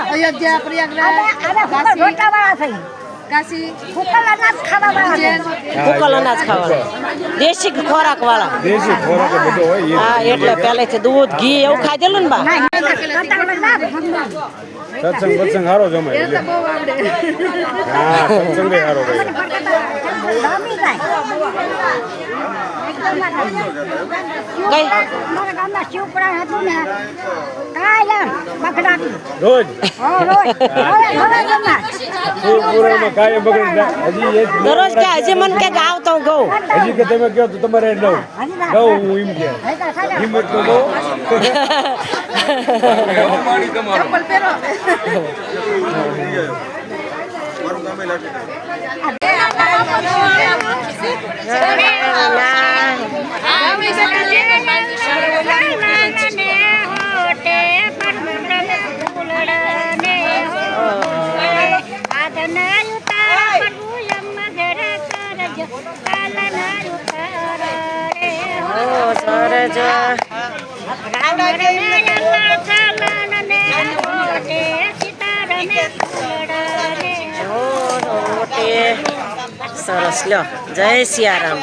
અયોધ્યા પ્રયાગરાજ કાશી ફૂકલ અનાજ ખાવા દેશી ખોરાક વાળા હા એટલે પહેલેથી દૂધ ઘી એવું ખાધેલું ને બા સત્સંગ હારો જમાય હા સત્સંગ હારો રોજ દરરોજ કે હજી મને કે આવતો ગૌ હજી કે તમે કહો તો તમારે લઉં ગૌ હું એમ કે હિંમત તો ગૌ ચપ્પલ પહેરો સરસ લ્યો જય સિયારામ